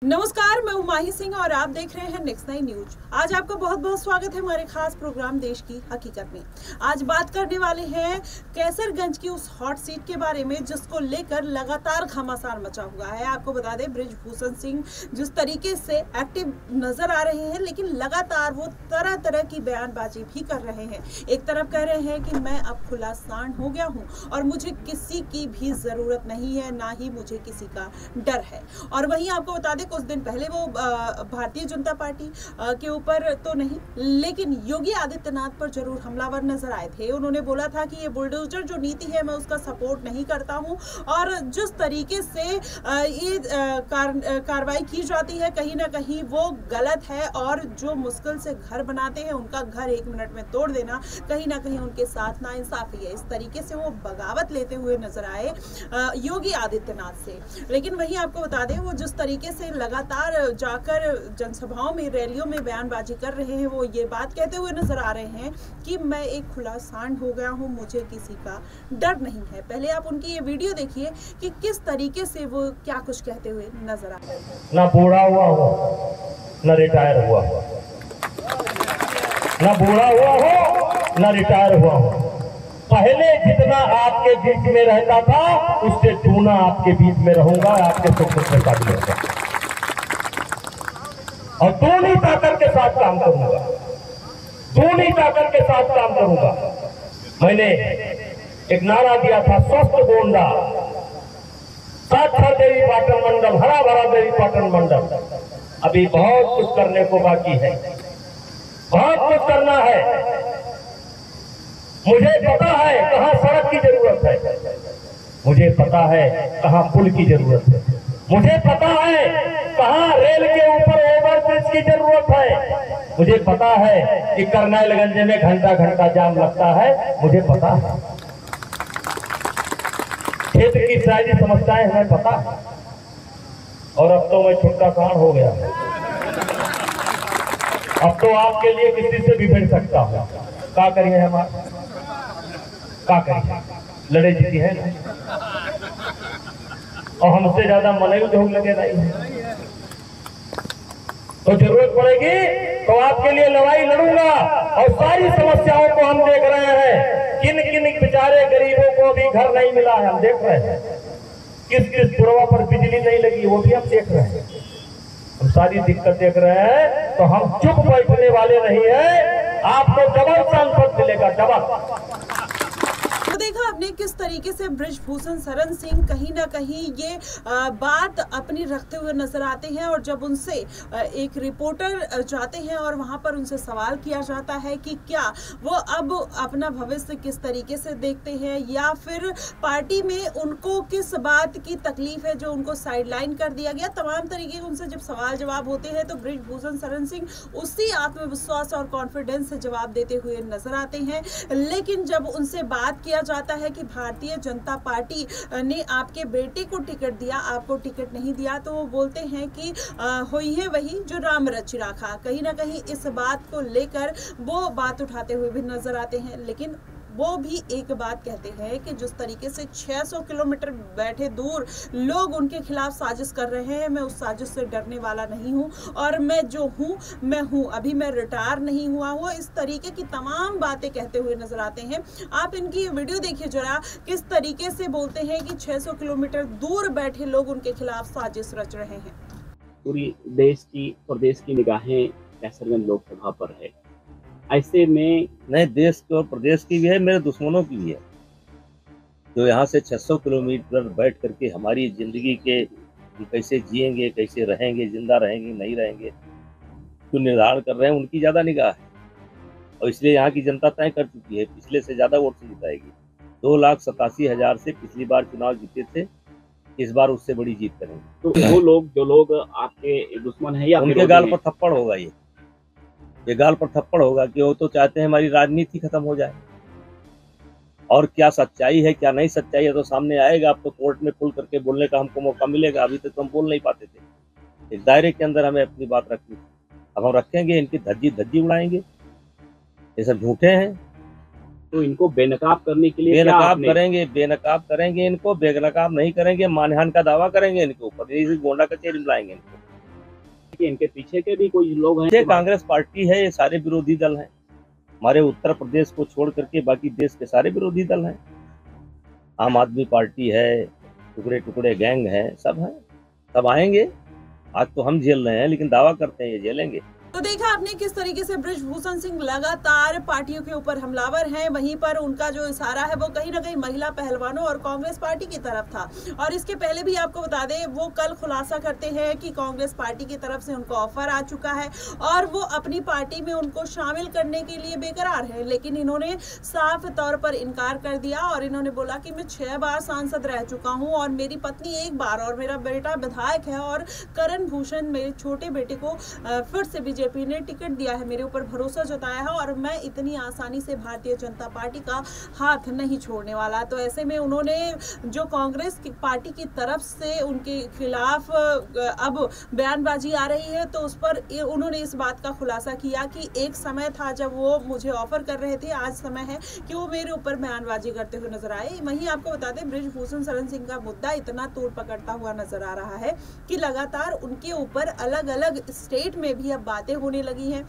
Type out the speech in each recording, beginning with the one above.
नमस्कार, मैं माही सिंह और आप देख रहे हैं नेक्स्ट 9 न्यूज। आज आपका बहुत बहुत स्वागत है हमारे खास प्रोग्राम देश की हकीकत में। आज बात करने वाले हैं कैसरगंज की उस हॉट सीट के बारे में जिसको लेकर लगातार घमासान मचा हुआ है। आपको बता दें, बृजभूषण सिंह जिस तरीके से एक्टिव नजर आ रहे हैं, लेकिन लगातार वो तरह तरह की बयानबाजी भी कर रहे हैं। एक तरफ कह रहे हैं कि मैं अब खुला सांड हो गया हूँ और मुझे किसी की भी जरूरत नहीं है, ना ही मुझे किसी का डर है। और वहीं आपको बता दें, कुछ दिन पहले वो भारतीय जनता पार्टी के ऊपर तो नहीं, लेकिन योगी आदित्यनाथ पर जरूर हमलावर नजर आए थे। उन्होंने बोला था कि ये बुलडोजर जो नीति है, मैं उसका सपोर्ट नहीं करता हूं और जिस तरीके से ये कार्रवाई की जाती है, कहीं ना कहीं वो गलत है और जो मुश्किल से घर बनाते हैं उनका घर 1 मिनट में तोड़ देना कहीं ना कहीं उनके साथ नाइंसाफी है। इस तरीके से वो बगावत लेते हुए नजर आए योगी आदित्यनाथ से। लेकिन वहीं आपको बता दें, वो जिस तरीके से लगातार जाकर जनसभाओं में, रैलियों में बयानबाजी कर रहे हैं, वो ये बात कहते हुए नजर आ रहे हैं कि मैं एक खुला सांड हो गया हूं, मुझे किसी का डर नहीं है। पहले आप उनकी ये वीडियो देखिए कि किस तरीके से वो क्या कुछ कहते हुए नजर आ रहे हैं। ना बूढ़ा हुआ हो, ना रिटायर हुआ हो, ना बूढ़ा हुआ हो, ना रिटायर हुआ हो। पहले जितना आपके बीच में रहता था, उससे दूना आपके बीच में रहूंगा, आपके सुख में शादी होगा और दूनी ताकत के साथ काम करूंगा, दूनी ताकत के साथ काम करूंगा। मैंने एक नारा दिया था, स्वस्थ गोंडा, साक्षर देवी पाटन मंडल, हरा भरा देवी पाटन मंडल। अभी बहुत कुछ करने को बाकी है, बहुत कुछ करना है। मुझे पता है कहाँ सड़क की जरूरत है, मुझे पता है कहाँ पुल की जरूरत है, मुझे पता है कहाँ रेल के ऊपर ओवरब्रिज की जरूरत है, मुझे पता है कि करनालगंज में घंटा घंटा जाम लगता है, मुझे पता है क्षेत्र की सारी समस्याएं हमें पता है। और अब तो मैं छुट्टा सांड हो गया, अब तो आपके लिए किसी से भी भिड़ सकता हूं। क्या करिए हमारा, क्या करिए, लड़े जीती है और हमसे ज्यादा मने भी ढोंग लगे नहीं है। तो जरूरत पड़ेगी तो आपके लिए लड़ाई लड़ूंगा। और सारी समस्याओं को हम देख रहे हैं, किन किन बेचारे गरीबों को भी घर नहीं मिला है, हम देख रहे हैं। किस किस पुरवा पर बिजली नहीं लगी, वो भी हम देख रहे हैं। हम सारी दिक्कत देख रहे हैं, तो हम चुप बैठने वाले नहीं है। आपको डबल सांसद मिलेगा, डबल। तो देखा आपने किस तरीके से बृजभूषण शरण सिंह कहीं ना कहीं ये बात अपनी रखते हुए नजर आते हैं। और जब उनसे एक रिपोर्टर जाते हैं और वहां पर उनसे सवाल किया जाता है कि क्या वो अब अपना भविष्य किस तरीके से देखते हैं, या फिर पार्टी में उनको किस बात की तकलीफ है जो उनको साइडलाइन कर दिया गया, तमाम तरीके के उनसे जब सवाल जवाब होते हैं, तो बृजभूषण शरण सिंह उसी आत्मविश्वास और कॉन्फिडेंस से जवाब देते हुए नजर आते हैं। लेकिन जब उनसे बात किया जाता है कि भारतीय जनता पार्टी ने आपके बेटे को टिकट दिया, आपको टिकट नहीं दिया, तो वो बोलते हैं कि हुई है वही जो राम रच राखा। कहीं ना कहीं इस बात को लेकर वो बात उठाते हुए भी नजर आते हैं। लेकिन वो भी एक बात कहते हैं कि जिस तरीके से 600 किलोमीटर बैठे दूर लोग उनके खिलाफ साजिश कर रहे हैं, मैं उस साजिश से डरने वाला नहीं हूं और मैं जो हूं मैं हूं, अभी मैं रिटायर नहीं हुआ हूं। इस तरीके की तमाम बातें कहते हुए नजर आते हैं। आप इनकी वीडियो देखिए जरा, किस तरीके से बोलते हैं कि 600 किलोमीटर दूर बैठे लोग उनके खिलाफ साजिश रच रहे हैं। पूरी देश की प्रदेश की निगाहें कैसरगंज लोकसभा पर है। ऐसे में नहीं, देश की और प्रदेश की भी है, मेरे दुश्मनों की भी है, जो यहाँ से 600 किलोमीटर बैठ करके हमारी जिंदगी के कैसे जिएंगे, कैसे रहेंगे, जिंदा रहेंगे नहीं रहेंगे, जो निर्धारण कर रहे हैं, उनकी ज़्यादा निगाह है। और इसलिए यहाँ की जनता तय कर चुकी है, पिछले से ज़्यादा वोट से जिताएगी। 2,87,000 से पिछली बार चुनाव जीते थे, इस बार उससे बड़ी जीत करेंगे। तो वो लोग जो लोग आपके दुश्मन है या उनके गाल पर थप्पड़ होगा, ये गाल पर थप्पड़ होगा कि वो तो चाहते हैं हमारी राजनीति खत्म हो जाए। और क्या सच्चाई है क्या नहीं सच्चाई है तो सामने आएगा। अब तो कोर्ट में खुल करके बोलने का हमको मौका मिलेगा, अभी तक तो हम बोल नहीं पाते थे। एक दायरे के अंदर हमें अपनी बात रखनी थी, अब हम रखेंगे। इनकी धज्जी उड़ाएंगे, ये सब झूठे हैं। तो इनको बेनकाब करने के लिए बेनकाब करेंगे, इनको बेनकाब नहीं करेंगे, मानहानि का दावा करेंगे इनके ऊपर, गोंडा कचहरी बुलाएंगे इनको। कि इनके पीछे के भी कोई लोग हैं? ये कांग्रेस पार्टी है, ये सारे विरोधी दल हैं। हमारे उत्तर प्रदेश को छोड़ करके बाकी देश के सारे विरोधी दल हैं। आम आदमी पार्टी है, टुकड़े टुकड़े गैंग है, सब हैं, सब आएंगे। आज तो हम झेल रहे हैं, लेकिन दावा करते हैं ये झेलेंगे। तो देखा आपने किस तरीके से बृजभूषण सिंह लगातार पार्टियों के ऊपर हमलावर हैं। वहीं पर उनका जो इशारा है वो कहीं ना कहीं महिला पहलवानों और कांग्रेस पार्टी की तरफ था। और इसके पहले भी आपको बता दें, वो कल खुलासा करते हैं कि कांग्रेस पार्टी की तरफ से उनको ऑफर आ चुका है और वो अपनी पार्टी में उनको शामिल करने के लिए बेकरार है। लेकिन इन्होंने साफ तौर पर इनकार कर दिया और इन्होंने बोला कि मैं 6 बार सांसद रह चुका हूँ और मेरी पत्नी 1 बार और मेरा बेटा विधायक है और करण भूषण मेरे छोटे बेटे को फिर से बीजेपी ने टिकट दिया है, मेरे ऊपर भरोसा जताया है और मैं इतनी आसानी से भारतीय जनता पार्टी का हाथ नहीं छोड़ने वाला। तो ऐसे में उन्होंने जो कांग्रेस की पार्टी की तरफ से उनके खिलाफ अब बयानबाजी आ रही है, तो उस पर उन्होंने इस बात का खुलासा किया कि एक समय था जब वो मुझे ऑफर कर रहे थे, आज समय है कि वो मेरे ऊपर बयानबाजी करते हुए नजर आए। वहीं आपको बता दें, बृजभूषण शरण सिंह का मुद्दा इतना तोड़ पकड़ता हुआ नजर आ रहा है कि लगातार उनके ऊपर अलग अलग स्टेट में भी अब बातें होने लगी हैं।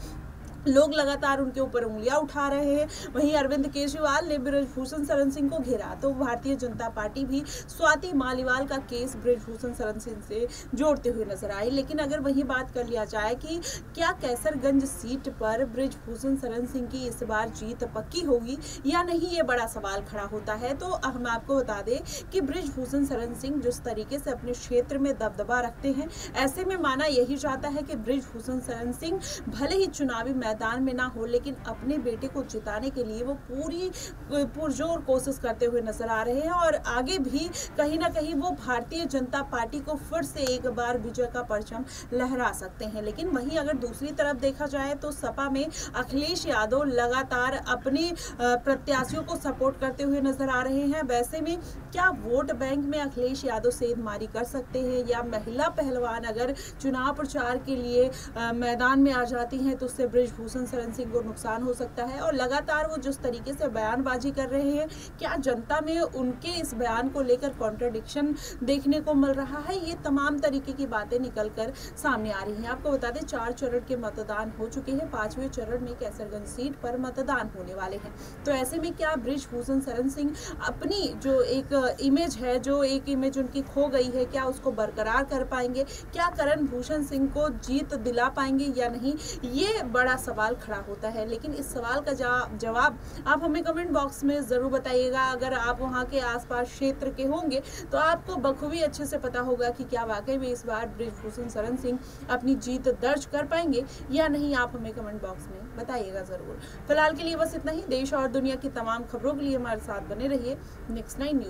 लोग लगातार उनके ऊपर उंगलियां उठा रहे हैं। वहीं अरविंद केजरीवाल ने बृजभूषण शरण सिंह को घेरा, तो भारतीय जनता पार्टी भी स्वाति मालीवाल का केस बृजभूषण शरण सिंह से जोड़ते हुए नजर आई। लेकिन अगर वही बात कर लिया जाए कि क्या कैसरगंज सीट पर बृजभूषण शरण सिंह की इस बार जीत पक्की होगी या नहीं, ये बड़ा सवाल खड़ा होता है। तो हम आपको बता दें कि बृजभूषण शरण सिंह जिस तरीके से अपने क्षेत्र में दबदबा रखते हैं, ऐसे में माना यही जाता है कि बृजभूषण शरण सिंह भले ही चुनावी मैदान में ना हो, लेकिन अपने बेटे को जिताने के लिए वो पूरी पुरजोर कोशिश करते हुए नजर आ रहे हैं और आगे भी कहीं ना कहीं वो भारतीय जनता पार्टी को फिर से एक बार विजय का परचम लहरा सकते हैं। लेकिन वहीं अगर दूसरी तरफ देखा जाए तो सपा में अखिलेश यादव लगातार अपने प्रत्याशियों को सपोर्ट करते हुए नजर आ रहे हैं। वैसे में क्या वोट बैंक में अखिलेश यादव सेंधमारी कर सकते हैं या महिला पहलवान अगर चुनाव प्रचार के लिए मैदान में आ जाती हैं तो उससे बृजभूषण शरण सिंह को नुकसान हो सकता है। और लगातार वो जिस तरीके से बयानबाजी कर रहे हैं, क्या जनता में उनके इस बयान को लेकर कॉन्ट्रडिक्शन देखने को मिल रहा है, ये तमाम तरीके की बातें निकलकर सामने आ रही हैं। आपको बता दें 4 चरण के मतदान हो चुके हैं, 5वें चरण में कैसरगंज सीट पर मतदान होने वाले हैं। तो ऐसे में क्या बृजभूषण शरण सिंह अपनी जो एक इमेज है, जो एक इमेज उनकी खो गई है, क्या उसको बरकरार कर पाएंगे? क्या करण भूषण सिंह को जीत दिला पाएंगे या नहीं, ये बड़ा सवाल खड़ा होता है। लेकिन इस सवाल का जवाब आप हमें कमेंट बॉक्स में जरूर बताइएगा। अगर आप वहां के आसपास क्षेत्र के होंगे तो आपको बखूबी अच्छे से पता होगा कि क्या वाकई में इस बार बृजभूषण शरण सिंह अपनी जीत दर्ज कर पाएंगे या नहीं, आप हमें कमेंट बॉक्स में बताइएगा जरूर। फिलहाल के लिए बस इतना ही। देश और दुनिया की तमाम खबरों के लिए हमारे साथ बने रहिए नेक्स्ट 9 न्यूज।